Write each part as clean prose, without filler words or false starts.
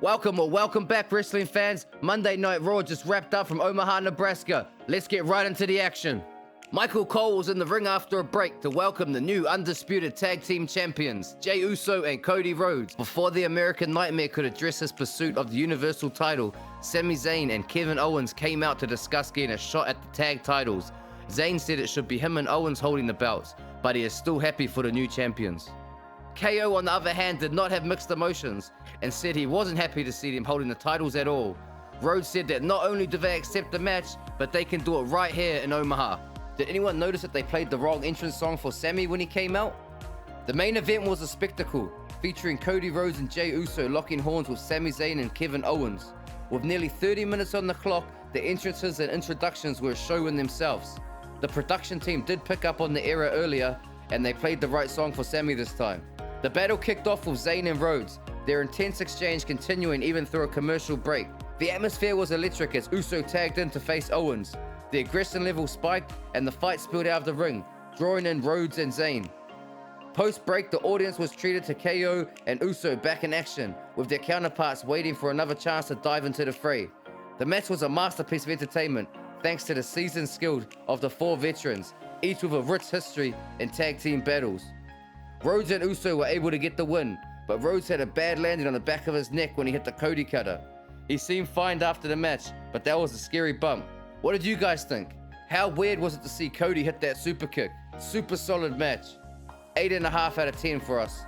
Welcome back, wrestling fans. Monday Night Raw just wrapped up from Omaha, Nebraska. Let's get right into the action. Michael Cole was in the ring after a break to welcome the new Undisputed Tag Team Champions, Jey Uso and Cody Rhodes. Before the American Nightmare could address his pursuit of the Universal title, Sami Zayn and Kevin Owens came out to discuss getting a shot at the tag titles. Zayn said it should be him and Owens holding the belts, but he is still happy for the new champions. KO, on the other hand, did not have mixed emotions and said he wasn't happy to see them holding the titles at all. Rhodes said that not only do they accept the match, but they can do it right here in Omaha. Did anyone notice that they played the wrong entrance song for Sami when he came out? The main event was a spectacle, featuring Cody Rhodes and Jey Uso locking horns with Sami Zayn and Kevin Owens. With nearly 30 minutes on the clock, the entrances and introductions were a show in themselves. The production team did pick up on the error earlier, and they played the right song for Sami this time. The battle kicked off with Zayn and Rhodes, their intense exchange continuing even through a commercial break. The atmosphere was electric as Uso tagged in to face Owens. The aggression level spiked and the fight spilled out of the ring, drawing in Rhodes and Zayn. Post-break, the audience was treated to KO and Uso back in action, with their counterparts waiting for another chance to dive into the fray. The match was a masterpiece of entertainment, thanks to the seasoned skill of the four veterans, each with a rich history in tag team battles. Rhodes and Uso were able to get the win, but Rhodes had a bad landing on the back of his neck when he hit the Cody cutter. He seemed fine after the match, but that was a scary bump. What did you guys think? How weird was it to see Cody hit that super kick? Super solid match. 8.5 out of 10 for us.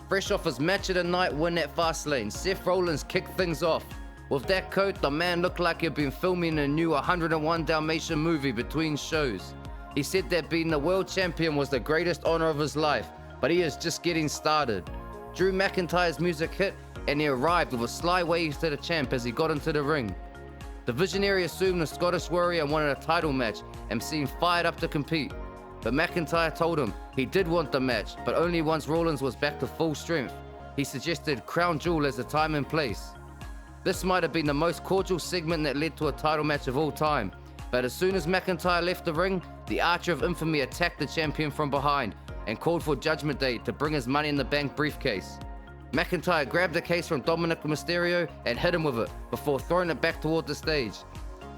Fresh off his match of the night win at Fastlane, Seth Rollins kicked things off. With that coat, the man looked like he'd been filming a new 101 Dalmatian movie between shows. He said that being the world champion was the greatest honor of his life, but he is just getting started. Drew McIntyre's music hit, and he arrived with a sly wave to the champ as he got into the ring. The Visionary assumed the Scottish Warrior wanted a title match and seemed fired up to compete, but McIntyre told him he did want the match, but only once Rollins was back to full strength. He suggested Crown Jewel as the time and place. This might have been the most cordial segment that led to a title match of all time, but as soon as McIntyre left the ring, the Archer of Infamy attacked the champion from behind and called for Judgment Day to bring his Money in the Bank briefcase. McIntyre grabbed the case from Dominic Mysterio and hit him with it before throwing it back toward the stage.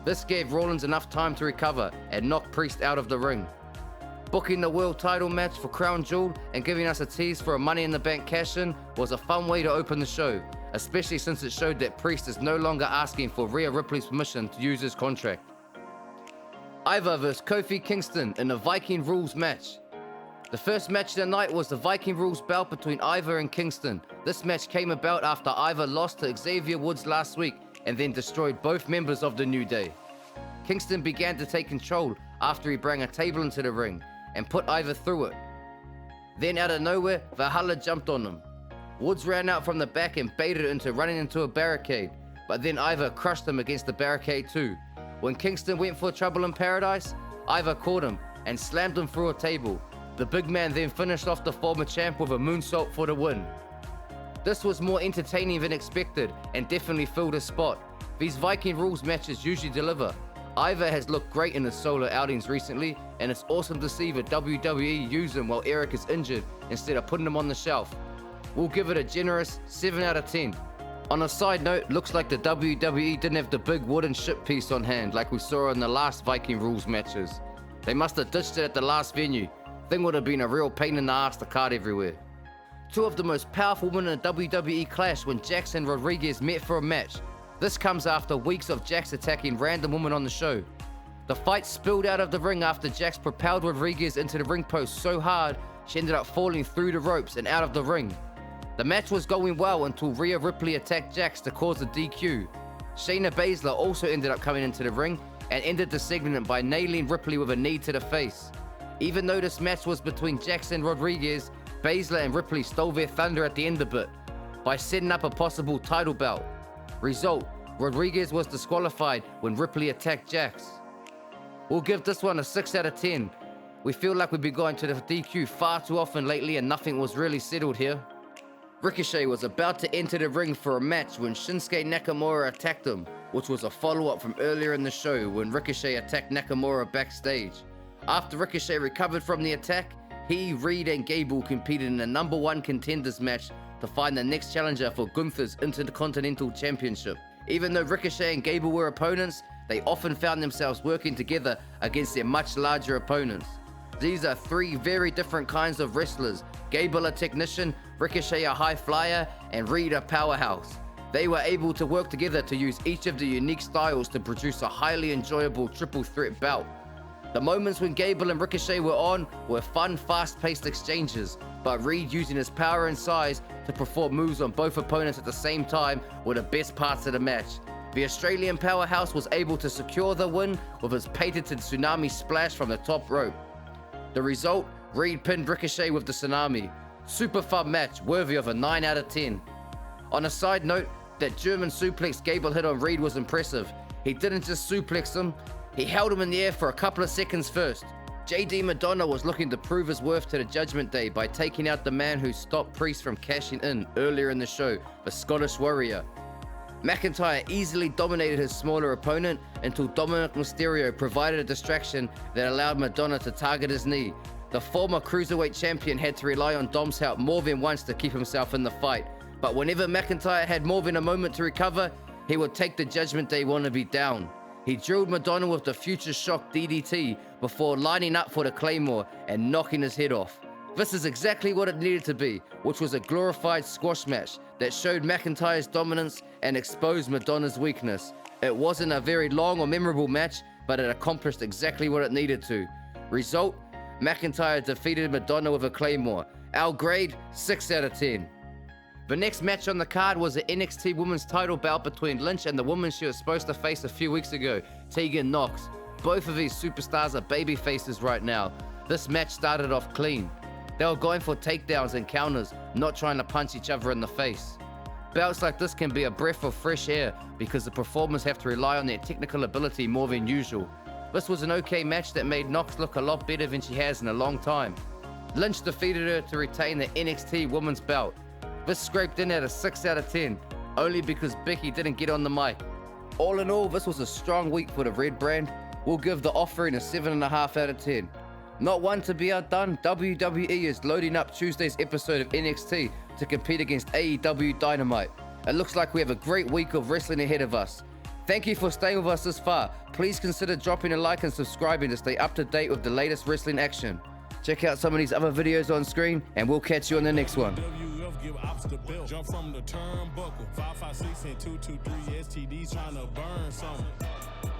This gave Rollins enough time to recover and knock Priest out of the ring. Booking the world title match for Crown Jewel and giving us a tease for a Money in the Bank cash-in was a fun way to open the show, especially since it showed that Priest is no longer asking for Rhea Ripley's permission to use his contract. Ivar vs Kofi Kingston in a Viking Rules Match. The first match of the night was the Viking Rules bout between Ivar and Kingston. This match came about after Ivar lost to Xavier Woods last week and then destroyed both members of the New Day. Kingston began to take control after he brought a table into the ring and put Ivar through it. Then out of nowhere, Valhalla jumped on him. Woods ran out from the back and baited it into running into a barricade, but then Ivar crushed him against the barricade too. When Kingston went for trouble in paradise, Ivar caught him and slammed him through a table. The big man then finished off the former champ with a moonsault for the win. This was more entertaining than expected and definitely filled his spot. These Viking Rules matches usually deliver. Ivar has looked great in his solo outings recently, and it's awesome to see the WWE use him while Eric is injured instead of putting him on the shelf. We'll give it a generous 7 out of 10. On a side note, looks like the WWE didn't have the big wooden ship piece on hand like we saw in the last Viking Rules matches. They must have ditched it at the last venue. Thing would have been a real pain in the ass to cart everywhere. Two of the most powerful women in WWE clashed when Jax and Rodriguez met for a match. This comes after weeks of Jax attacking random women on the show. The fight spilled out of the ring after Jax propelled Rodriguez into the ring post so hard she ended up falling through the ropes and out of the ring. The match was going well until Rhea Ripley attacked Jax to cause a DQ. Shayna Baszler also ended up coming into the ring and ended the segment by nailing Ripley with a knee to the face. Even though this match was between Jax and Rodriguez, Baszler and Ripley stole their thunder at the end of it by setting up a possible title bout. Result, Rodriguez was disqualified when Ripley attacked Jax. We'll give this one a 6 out of 10. We feel like we've been going to the DQ far too often lately and nothing was really settled here. Ricochet was about to enter the ring for a match when Shinsuke Nakamura attacked him, which was a follow-up from earlier in the show when Ricochet attacked Nakamura backstage. After Ricochet recovered from the attack, he, Reed, and Gable competed in a #1 contenders match to find the next challenger for Gunther's Intercontinental Championship. Even though Ricochet and Gable were opponents, they often found themselves working together against their much larger opponents. These are three very different kinds of wrestlers: Gable a technician, Ricochet a high flyer, and Reed a powerhouse. They were able to work together to use each of the unique styles to produce a highly enjoyable triple threat bout. The moments when Gable and Ricochet were on were fun, fast-paced exchanges, but Reed using his power and size to perform moves on both opponents at the same time were the best parts of the match. The Australian powerhouse was able to secure the win with his patented tsunami splash from the top rope. The result, Reed pinned Ricochet with the tsunami. Super fun match, worthy of a 9 out of 10. On a side note, that German suplex Gable hit on Reed was impressive. He didn't just suplex him, he held him in the air for a couple of seconds first. JD Madonna was looking to prove his worth to the Judgment Day by taking out the man who stopped Priest from cashing in earlier in the show, the Scottish Warrior. McIntyre easily dominated his smaller opponent until Dominic Mysterio provided a distraction that allowed Madonna to target his knee. The former Cruiserweight champion had to rely on Dom's help more than once to keep himself in the fight, but whenever McIntyre had more than a moment to recover, he would take the Judgment Day wannabe down. He drilled Madonna with the Future Shock DDT before lining up for the Claymore and knocking his head off. This is exactly what it needed to be, which was a glorified squash match that showed McIntyre's dominance and exposed Madonna's weakness. It wasn't a very long or memorable match, but it accomplished exactly what it needed to. Result, McIntyre defeated Madonna with a Claymore. Our grade, 6 out of 10. The next match on the card was the NXT Women's title bout between Lynch and the woman she was supposed to face a few weeks ago, Tegan Nox. Both of these superstars are baby faces right now. This match started off clean. They were going for takedowns and counters, not trying to punch each other in the face. Bouts like this can be a breath of fresh air because the performers have to rely on their technical ability more than usual. This was an okay match that made Nox look a lot better than she has in a long time. Lynch defeated her to retain the NXT Women's belt. This scraped in at a 6 out of 10, only because Bicky didn't get on the mic. All in all, this was a strong week for the Red brand. We'll give the offering a 7.5 out of 10. Not one to be outdone, WWE is loading up Tuesday's episode of NXT to compete against AEW Dynamite. It looks like we have a great week of wrestling ahead of us. Thank you for staying with us this far. Please consider dropping a like and subscribing to stay up to date with the latest wrestling action. Check out some of these other videos on screen, and we'll catch you on the next one. Give ops the belt. Jump from the turnbuckle. 556 and 223 STDs trying to burn something.